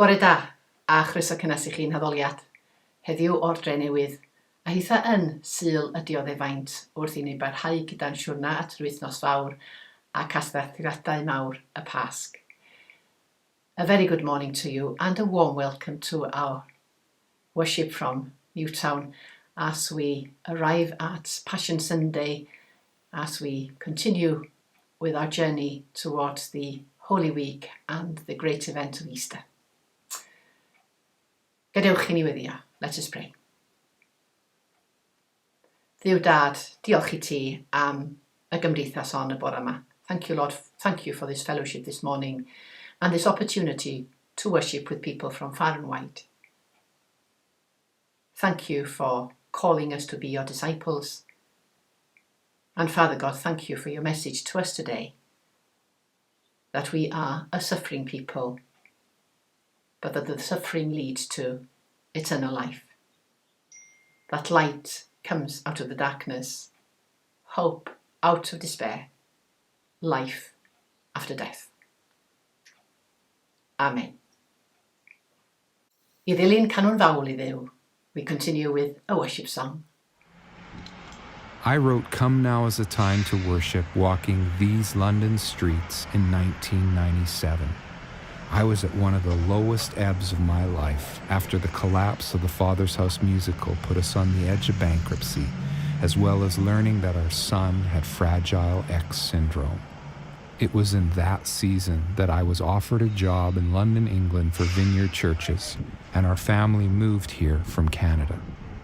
Bore da, a chroeso cynnes i chi'n Addoliad. Heddiw o'r Drenewydd, a hitha yn Sul y Dioddefaint wrth i ni barhau gyda'n siwrna at yr wythnos fawr a casgliadau mawr y Pasg. A very good morning to you and a warm welcome to our worship from Newtown as we arrive at Passion Sunday, as we continue with our journey towards the Holy Week and the great event of Easter. Gadewch i ni weddio. Let us pray. Dduw Dad, diolch i ti am y gymdeithas hon y bore yma. Thank you, Lord. Thank you for this fellowship this morning and this opportunity to worship with people from far and wide. Thank you for calling us to be your disciples. And Father God, thank you for your message to us today, that we are a suffering people, but that the suffering leads to eternal life. That light comes out of the darkness, hope out of despair, life after death. Amen. I ddilyn canwn fawl i Dduw, we continue with a worship song. I wrote Come Now Is a Time to Worship walking these London streets in 1997. I was at one of the lowest ebbs of my life after the collapse of the Father's House musical put us on the edge of bankruptcy, as well as learning that our son had Fragile X syndrome. It was in that season that I was offered a job in London, England for Vineyard Churches, and our family moved here from Canada.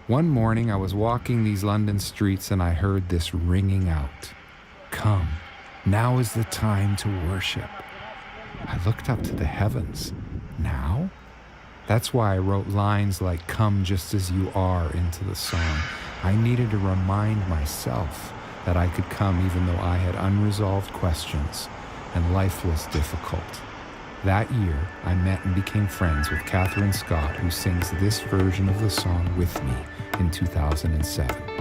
One morning I was walking these London streets and I heard this ringing out, "Come, now is the time to worship." I looked up to the heavens. Now? That's why I wrote lines like "Come just as you are" into the song. I needed to remind myself that I could come even though I had unresolved questions and life was difficult. That year, I met and became friends with Catherine Scott, who sings this version of the song with me in 2007.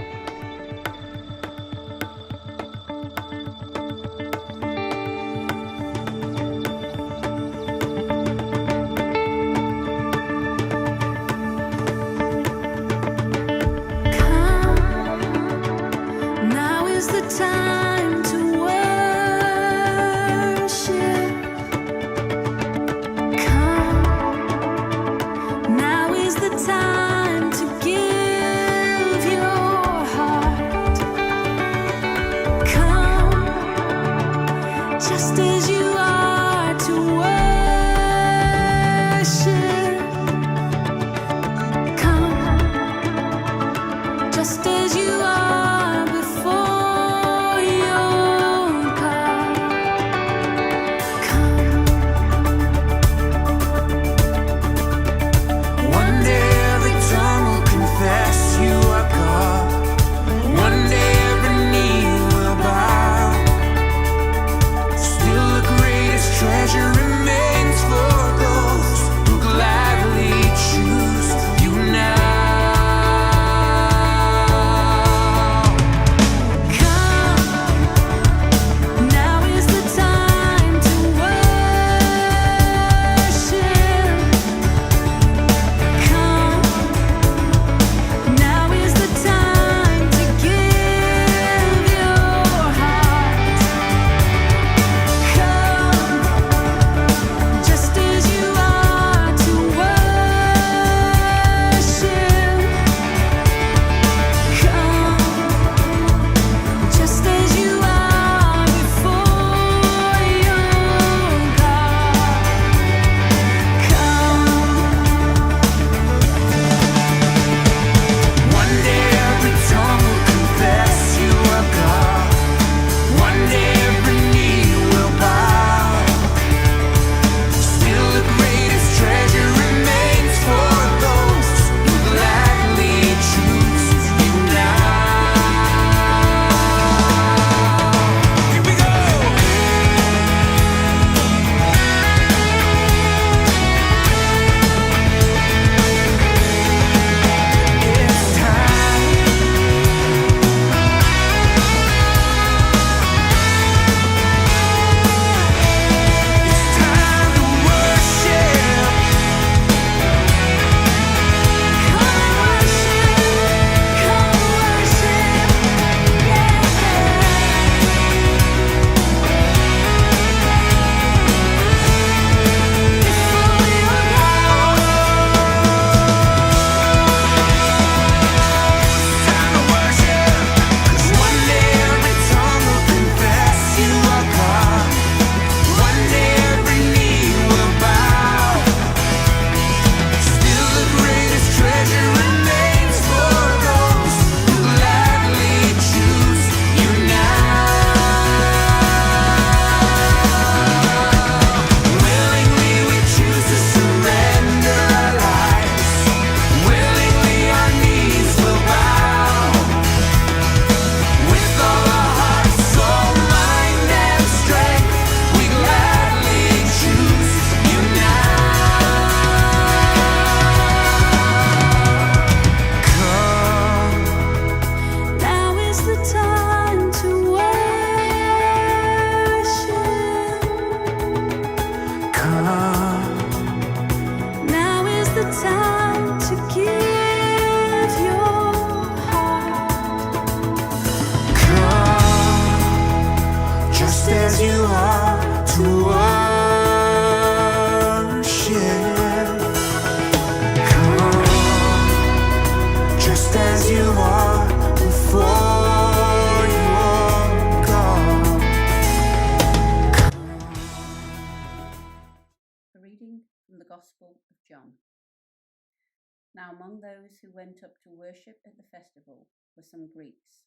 Now among those who went up to worship at the festival were some Greeks.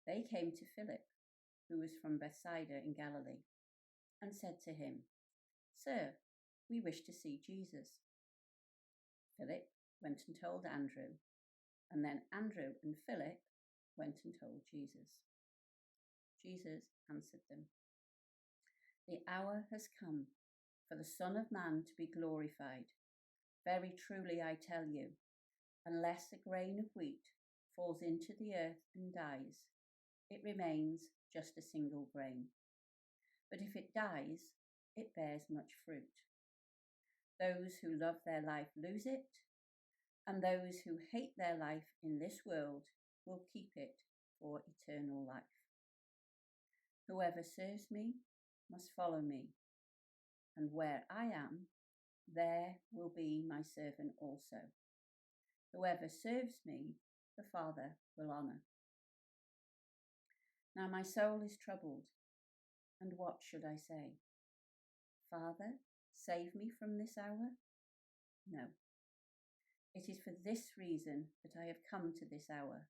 They came to Philip, who was from Bethsaida in Galilee, and said to him, "Sir, we wish to see Jesus." Philip went and told Andrew, and then Andrew and Philip went and told Jesus. Jesus answered them, "The hour has come for the Son of Man to be glorified. Very truly I tell you, unless a grain of wheat falls into the earth and dies, it remains just a single grain. But if it dies, it bears much fruit. Those who love their life lose it, and those who hate their life in this world will keep it for eternal life. Whoever serves me must follow me, and where I am, there will be my servant also. Whoever serves me, the Father will honour. Now my soul is troubled, and what should I say? Father, save me from this hour? No. It is for this reason that I have come to this hour.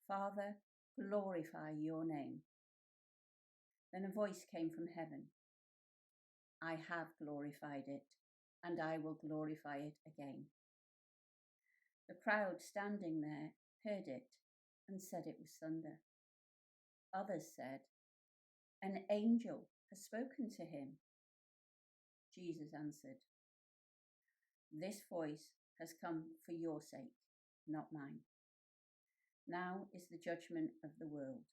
Father, glorify your name." Then a voice came from heaven. "I have glorified it, and I will glorify it again." The crowd standing there heard it and said it was thunder. Others said, "An angel has spoken to him." Jesus answered, "This voice has come for your sake, not mine. Now is the judgment of the world.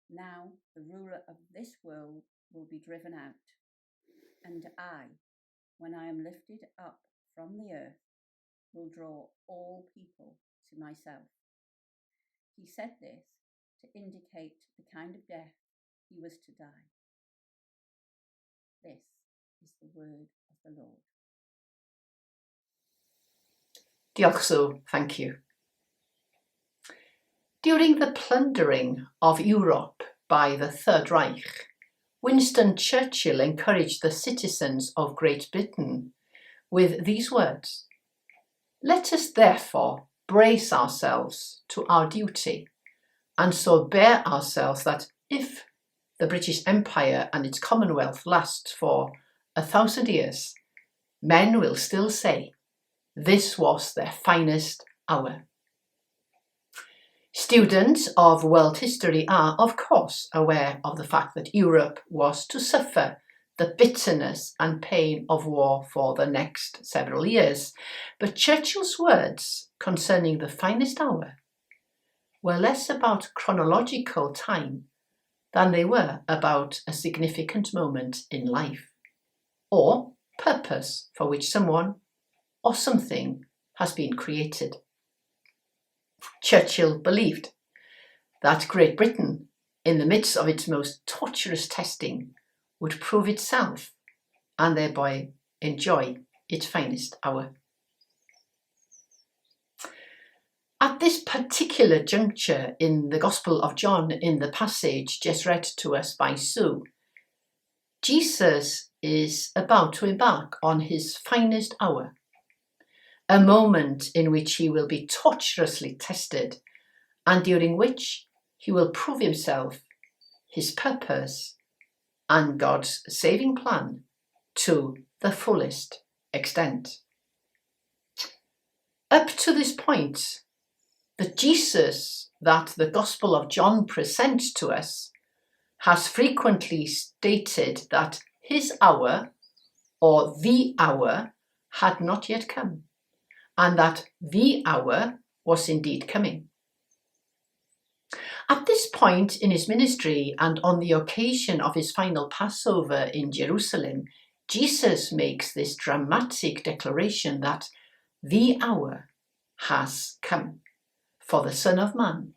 Now the ruler of this world will be driven out, and I, when I am lifted up from the earth, will draw all people to myself." He said this to indicate the kind of death he was to die. This is the word of the Lord. Diolch, Sue. Thank you. During the plundering of Europe by the Third Reich, Winston Churchill encouraged the citizens of Great Britain with these words: "Let us therefore brace ourselves to our duty, and so bear ourselves that if the British Empire and its Commonwealth last for 1,000 years, men will still say, this was their finest hour." Students of world history are, of course, aware of the fact that Europe was to suffer the bitterness and pain of war for the next several years, but Churchill's words concerning the finest hour were less about chronological time than they were about a significant moment in life, or purpose for which someone or something has been created. Churchill believed that Great Britain, in the midst of its most torturous testing, would prove itself and thereby enjoy its finest hour. At this particular juncture in the Gospel of John, in the passage just read to us by Sue, Jesus is about to embark on his finest hour, a moment in which he will be torturously tested and during which he will prove himself, his purpose, and God's saving plan to the fullest extent. Up to this point, the Jesus that the Gospel of John presents to us has frequently stated that his hour, or the hour, had not yet come, and that the hour was indeed coming. At this point in his ministry and on the occasion of his final Passover in Jerusalem, Jesus makes this dramatic declaration that the hour has come for the Son of Man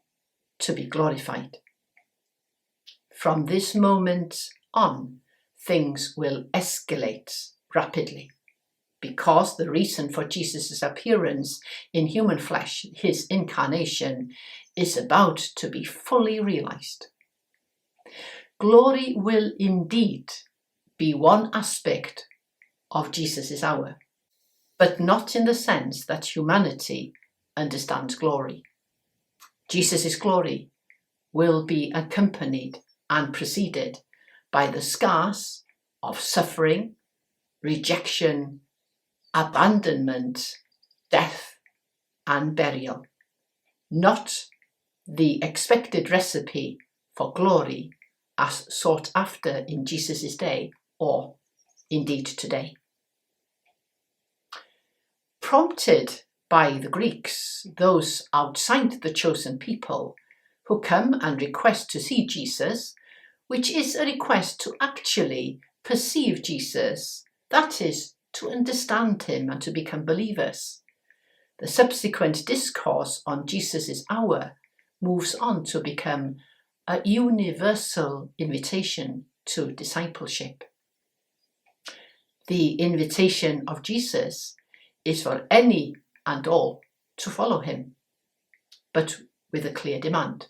to be glorified. From this moment on, things will escalate rapidly, because the reason for Jesus' appearance in human flesh, his incarnation, is about to be fully realized. Glory will indeed be one aspect of Jesus' hour. but not in the sense that humanity understands glory. Jesus' glory will be accompanied and preceded by the scars of suffering, rejection, abandonment, death, and burial, not the expected recipe for glory as sought after in Jesus' day or indeed today. Prompted by the Greeks, those outside the chosen people who come and request to see Jesus, which is a request to actually perceive Jesus, that is, to understand him and to become believers. The subsequent discourse on Jesus' hour moves on to become a universal invitation to discipleship. The invitation of Jesus is for any and all to follow him, but with a clear demand.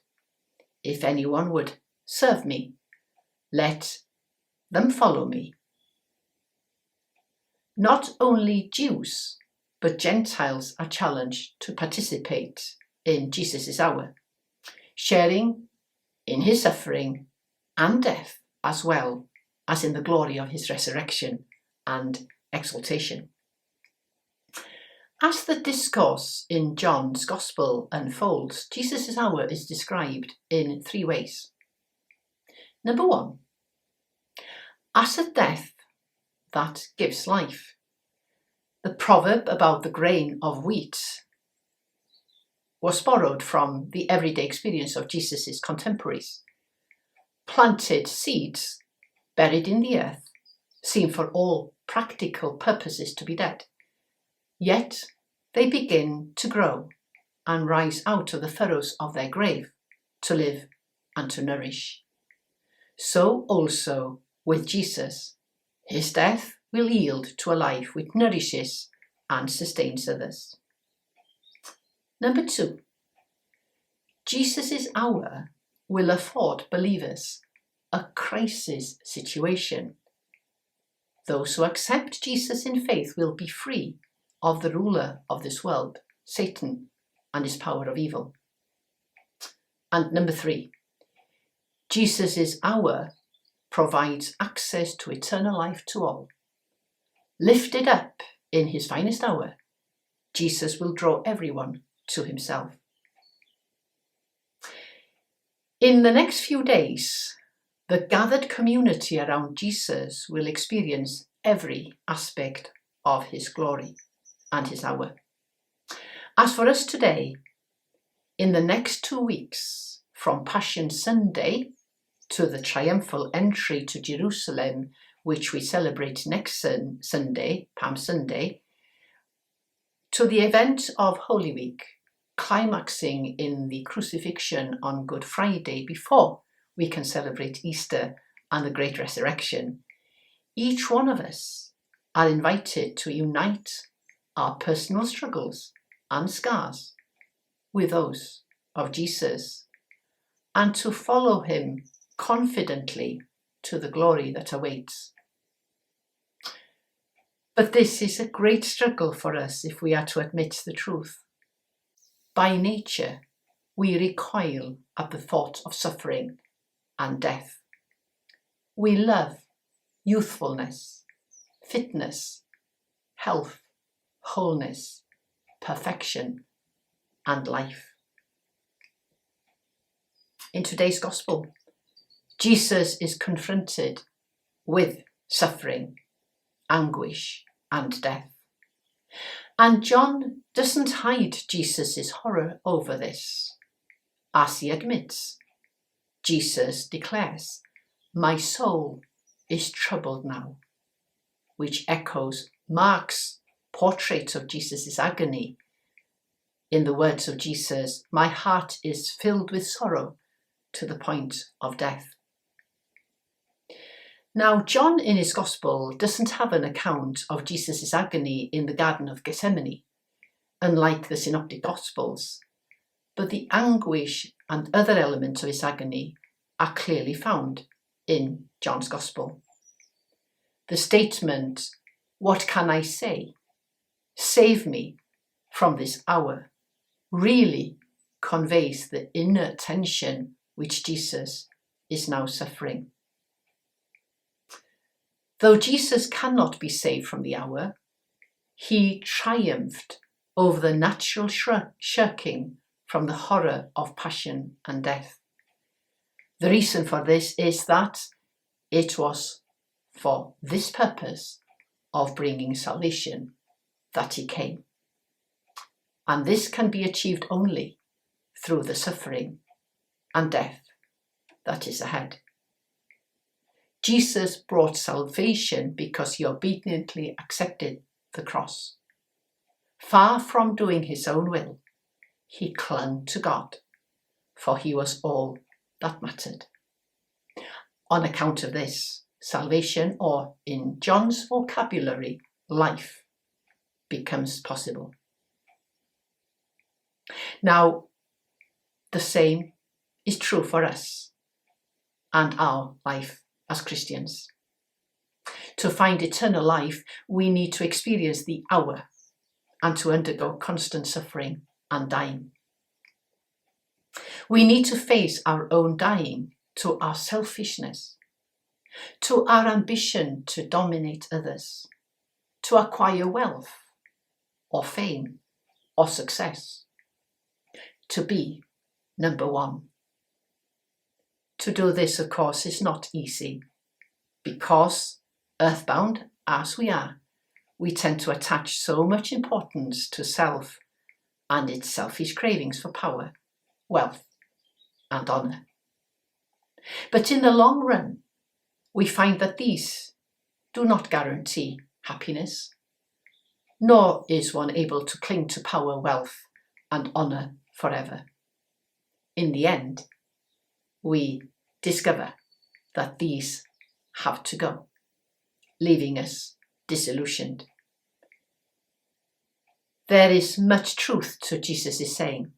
If anyone would serve me, let them follow me. Not only Jews, but Gentiles are challenged to participate in Jesus' hour, sharing in his suffering and death as well as in the glory of his resurrection and exaltation. As the discourse in John's Gospel unfolds, Jesus' hour is described in three ways. Number one, as a death that gives life. The proverb about the grain of wheat was borrowed from the everyday experience of Jesus' contemporaries. Planted seeds buried in the earth seem for all practical purposes to be dead. Yet they begin to grow and rise out of the furrows of their grave to live and to nourish. So also with Jesus, his death will yield to a life which nourishes and sustains others. Number two, Jesus' hour will afford believers a crisis situation. Those who accept Jesus in faith will be free of the ruler of this world, Satan, and his power of evil. And number three, Jesus' hour provides access to eternal life to all. Lifted up in his finest hour, Jesus will draw everyone to himself. In the next few days, the gathered community around Jesus will experience every aspect of his glory and his hour. As for us today, in the next 2 weeks, from Passion Sunday to the triumphal entry to Jerusalem, which we celebrate next Sunday, Palm Sunday, to the event of Holy Week, climaxing in the crucifixion on Good Friday before we can celebrate Easter and the Great Resurrection, each one of us are invited to unite our personal struggles and scars with those of Jesus and to follow him confidently to the glory that awaits. But this is a great struggle for us if we are to admit the truth. By nature, we recoil at the thought of suffering and death. We love youthfulness, fitness, health, wholeness, perfection, and life. In today's Gospel, Jesus is confronted with suffering, anguish, and death. And John doesn't hide Jesus' horror over this. As he admits, Jesus declares, "My soul is troubled now," which echoes Mark's portrait of Jesus' agony. In the words of Jesus, "My heart is filled with sorrow to the point of death." Now, John in his Gospel doesn't have an account of Jesus' agony in the Garden of Gethsemane, unlike the Synoptic Gospels, but the anguish and other elements of his agony are clearly found in John's Gospel. The statement, "What can I say?" save me from this hour, really conveys the inner tension which Jesus is now suffering. Though Jesus cannot be saved from the hour, he triumphed over the natural shirking from the horror of passion and death. The reason for this is that it was for this purpose of bringing salvation that he came. And this can be achieved only through the suffering and death that is ahead. Jesus brought salvation because he obediently accepted the cross. Far from doing his own will, he clung to God, for he was all that mattered. On account of this, salvation, or in John's vocabulary, life, becomes possible. Now, the same is true for us and our life as Christians. To find eternal life, we need to experience the hour and to undergo constant suffering and dying. We need to face our own dying to our selfishness, to our ambition to dominate others, to acquire wealth or fame or success, to be number one. To do this, of course, is not easy because, earthbound as we are, we tend to attach so much importance to self and its selfish cravings for power, wealth, and honour. But in the long run, we find that these do not guarantee happiness, nor is one able to cling to power, wealth, and honour forever. In the end, we discover that these have to go, leaving us disillusioned. There is much truth to Jesus' saying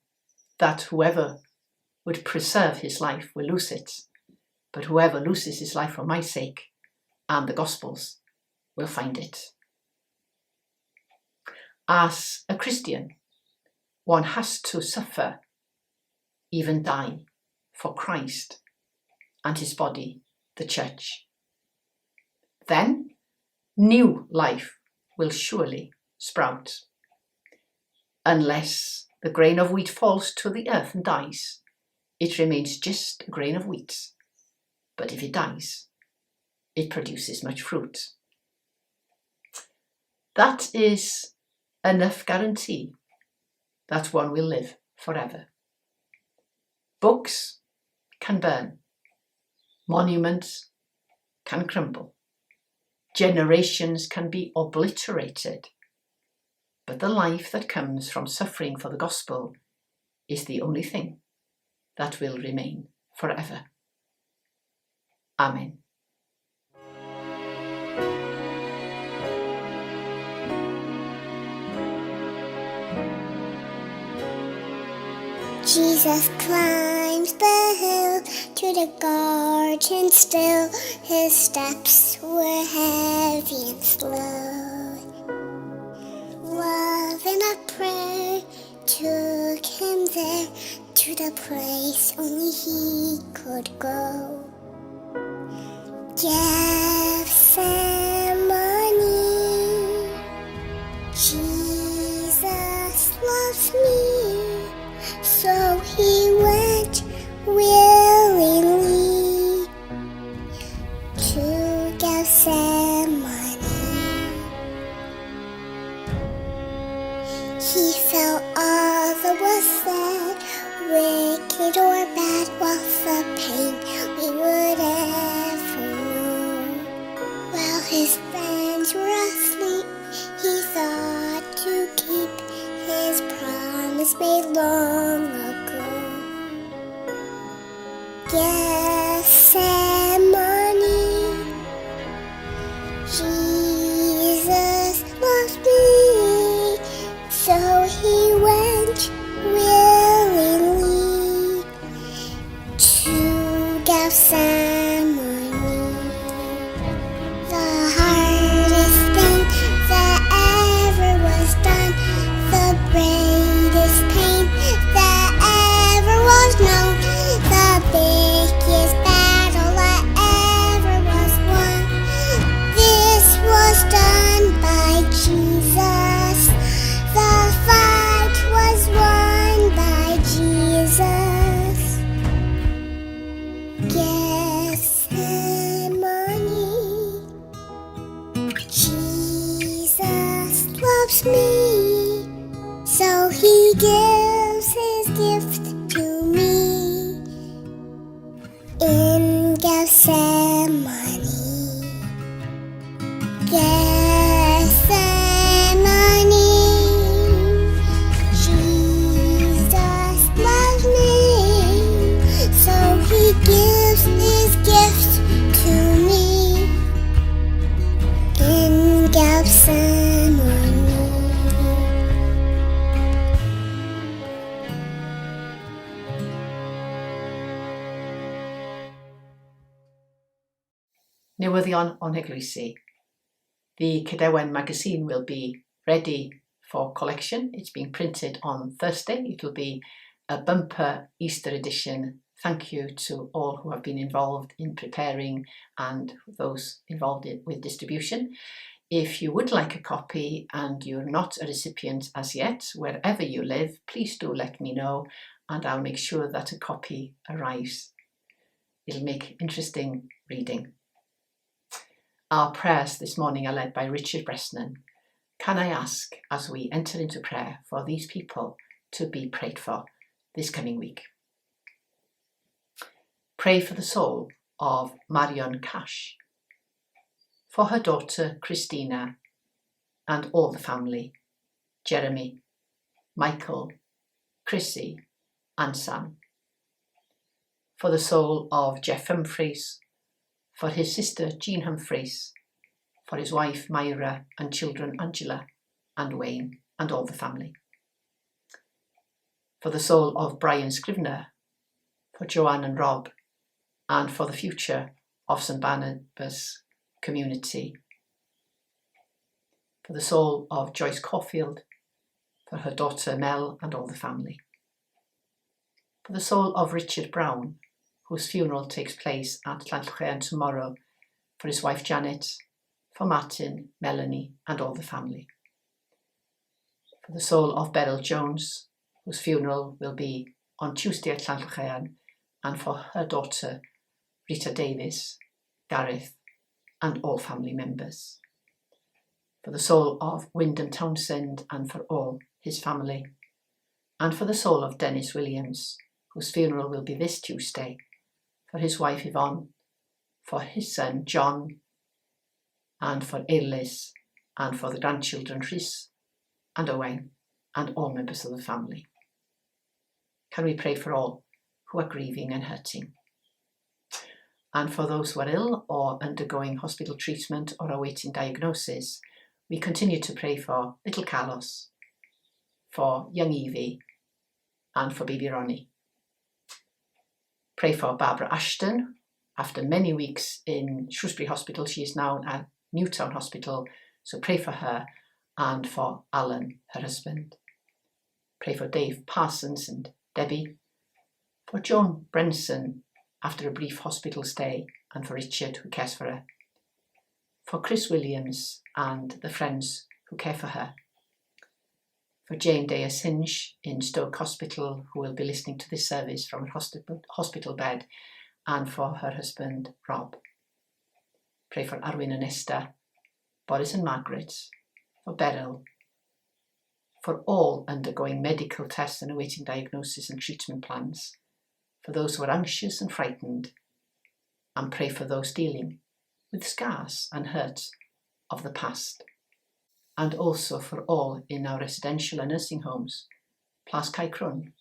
that whoever would preserve his life will lose it, but whoever loses his life for my sake and the Gospel's will find it. As a Christian, one has to suffer, even die, for Christ and his body, the church. Then new life will surely sprout. Unless the grain of wheat falls to the earth and dies, it remains just a grain of wheat. But if it dies, it produces much fruit. That is enough guarantee that one will live forever. Books can burn, monuments can crumble, generations can be obliterated, but the life that comes from suffering for the gospel is the only thing that will remain forever. Amen. Jesus climbed the hill to the garden still. His steps were heavy and slow. Love and a prayer took him there to the place only he could go. Gethsemane, Jesus loves me, so he went willingly to Gethsemane. He felt all that was said, wicked or bad, was the pain we would ever know. While his friends were asleep, he thought to keep his promise made long ago. Gethsemane, Jesus loves me, so he went willingly to Gethsemane. The hardest thing that ever was done Newyddion o'n Eglwysi. The Cydewen magazine will be ready for collection. It's being printed on Thursday. It will be a bumper Easter edition. Thank you to all who have been involved in preparing and those involved with distribution. If you would like a copy and you're not a recipient as yet, wherever you live, please do let me know and I'll make sure that a copy arrives. It'll make interesting reading. Our prayers this morning are led by Richard Bresnen. Can I ask, as we enter into prayer, for these people to be prayed for this coming week? Pray for the soul of Marion Cash, for her daughter Christina and all the family, Jeremy, Michael, Chrissy and Sam. For the soul of Jeff Humphreys, for his sister Jean Humphreys, for his wife Myra and children Angela and Wayne and all the family. For the soul of Brian Scrivener, for Joanne and Rob, and for the future of St Barnabas community. For the soul of Joyce Caulfield, for her daughter Mel and all the family. For the soul of Richard Brown, whose funeral takes place at Llanllwchen tomorrow, for his wife Janet, for Martin, Melanie and all the family. For the soul of Beryl Jones, whose funeral will be on Tuesday at Llanllwchen, and for her daughter Rita Davis, Gareth and all family members. For the soul of Wyndham Townsend and for all his family. And for the soul of Dennis Williams, whose funeral will be this Tuesday, for his wife Yvonne, for his son John, and for Eilis, and for the grandchildren Rhys and Owain, and all members of the family. Can we pray for all who are grieving and hurting? And for those who are ill or undergoing hospital treatment or awaiting diagnosis, we continue to pray for little Carlos, for young Evie, and for baby Ronnie. Pray for Barbara Ashton. After many weeks in Shrewsbury Hospital, she is now at Newtown Hospital, so pray for her and for Alan, her husband. Pray for Dave Parsons and Debbie, for Joan Brenson after a brief hospital stay, and for Richard who cares for her. For Chris Williams and the friends who care for her. For Jane Day-Hinge in Stoke Hospital, who will be listening to this service from her hospital bed, and for her husband, Rob. Pray for Arwyn and Esther, Boris and Margaret, for Beryl, for all undergoing medical tests and awaiting diagnosis and treatment plans, for those who are anxious and frightened, and pray for those dealing with scars and hurts of the past. And also for all in our residential and nursing homes, Plas Caicrwn,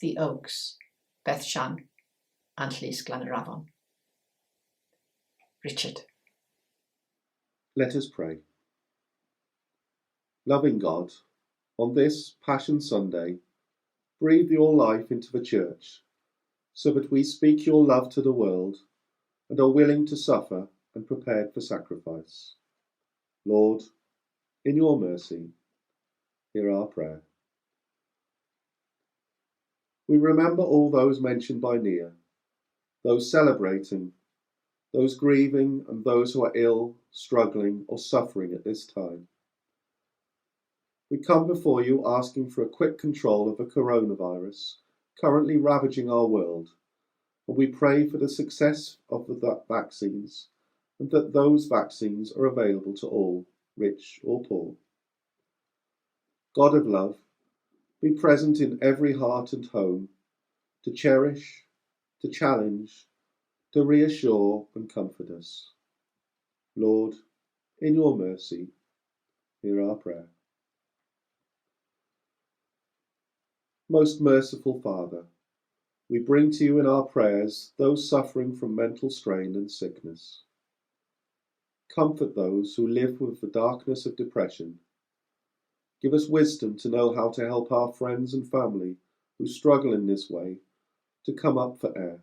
The Oaks, Beth Shan, and Llys Glanarafon. Richard. Let us pray. Loving God, on this Passion Sunday, breathe your life into the Church, so that we speak your love to the world and are willing to suffer and prepared for sacrifice. Lord, in your mercy, hear our prayer. We remember all those mentioned by Nia, those celebrating, those grieving, and those who are ill, struggling, or suffering at this time. We come before you asking for a quick control of the coronavirus currently ravaging our world, and we pray for the success of the vaccines and that those vaccines are available to all, rich or poor. God of love, be present in every heart and home, to cherish, to challenge, to reassure and comfort us. Lord, in your mercy, hear our prayer. Most merciful Father, we bring to you in our prayers those suffering from mental strain and sickness. Comfort those who live with the darkness of depression. Give us wisdom to know how to help our friends and family who struggle in this way to come up for air.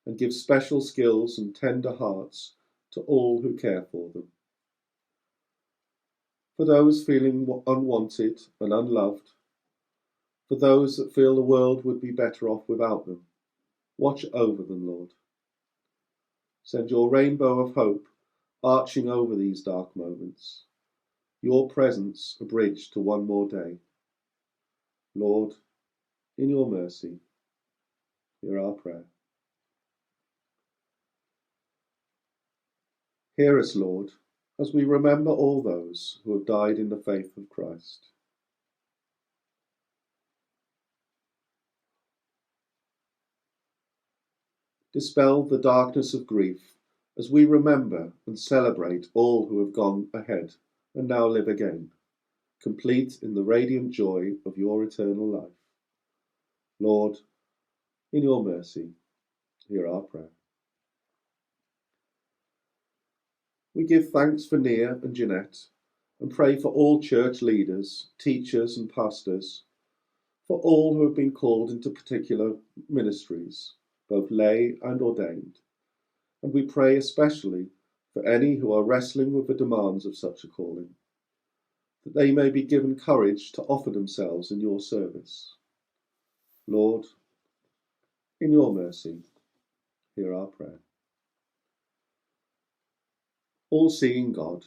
And give special skills and tender hearts to all who care for them. For those feeling unwanted and unloved, for those that feel the world would be better off without them, watch over them, Lord. Send your rainbow of hope arching over these dark moments, your presence a bridge to one more day. Lord, in your mercy, hear our prayer. Hear us, Lord, as we remember all those who have died in the faith of Christ. Dispel the darkness of grief as we remember and celebrate all who have gone ahead and now live again, complete in the radiant joy of your eternal life. Lord, in your mercy, hear our prayer. We give thanks for Nia and Jeanette and pray for all church leaders, teachers and pastors, for all who have been called into particular ministries, both lay and ordained. And we pray especially for any who are wrestling with the demands of such a calling, that they may be given courage to offer themselves in your service. Lord, in your mercy, hear our prayer. All-seeing God,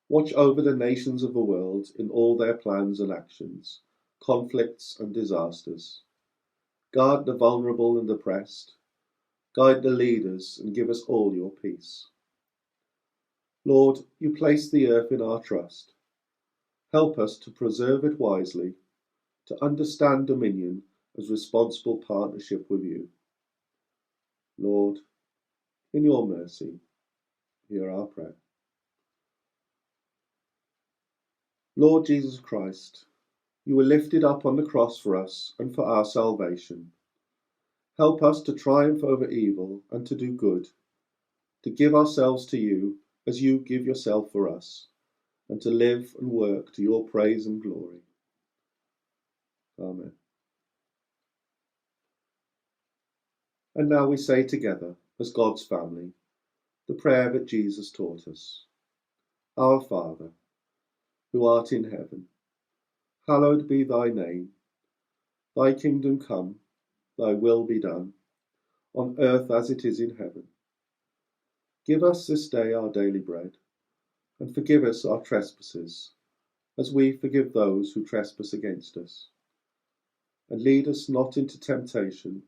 watch over the nations of the world in all their plans and actions, conflicts and disasters. Guard the vulnerable and oppressed. Guide the leaders and give us all your peace. Lord, you place the earth in our trust. Help us to preserve it wisely, to understand dominion as responsible partnership with you. Lord, in your mercy, hear our prayer. Lord Jesus Christ, you were lifted up on the cross for us and for our salvation. Help us to triumph over evil and to do good, to give ourselves to you as you give yourself for us, and to live and work to your praise and glory. Amen. And now we say together, as God's family, the prayer that Jesus taught us. Our Father, who art in heaven, hallowed be thy name. Thy kingdom come, thy will be done, on earth as it is in heaven. Give us this day our daily bread, and forgive us our trespasses, as we forgive those who trespass against us. And lead us not into temptation,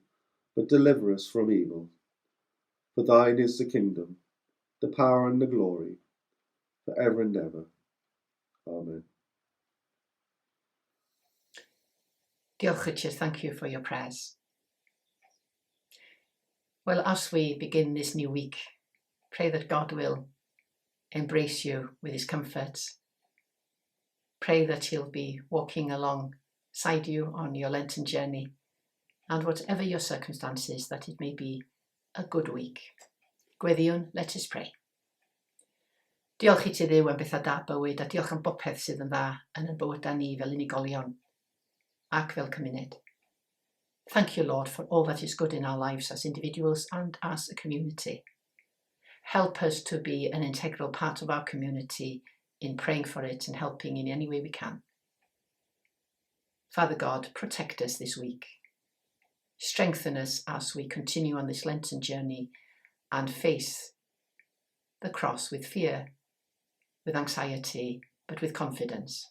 but deliver us from evil. For thine is the kingdom, the power and the glory, for ever and ever. Amen. Diolch, Richard. Thank you for your prayers. Well, as we begin this new week, pray that God will embrace you with his comforts. Pray that he'll be walking alongside you on your Lenten journey, and whatever your circumstances, that it may be a good week. Gweddïau, let us pray. Diolch i ti Dduw am bethau da bywyd, a diolch am bopeth sydd yn dda yn ein bywydau ni fel unigolion ac fel cymuned. Thank you, Lord, for all that is good in our lives as individuals and as a community. Help us to be an integral part of our community in praying for it and helping in any way we can. Father God, protect us this week. Strengthen us as we continue on this Lenten journey and face the cross with fear, with anxiety, but with confidence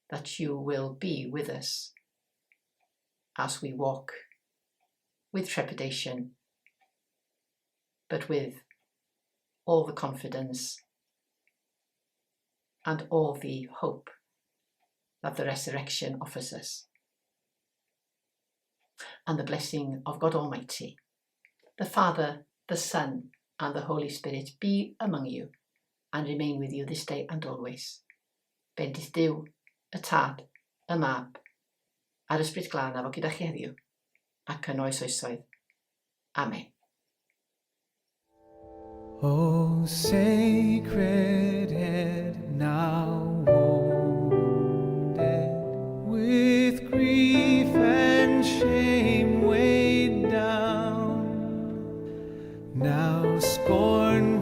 that you will be with us as we walk with trepidation, but with all the confidence and all the hope that the resurrection offers us. And the blessing of God Almighty, the Father, the Son, and the Holy Spirit be among you and remain with you this day and always. Bendith Duw, y Tad, y Mab, a'r Ysbryd Glân a fo gyda chi heddiw, ac yn oes oesoedd. Amen. O sacred head, now wounded with grief and shame weighed down, now scorned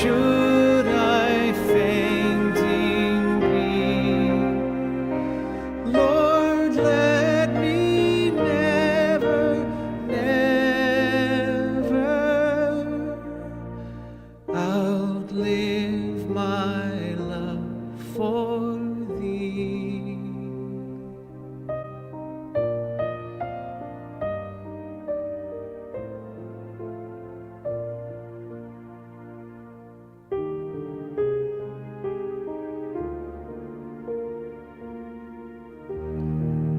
Sure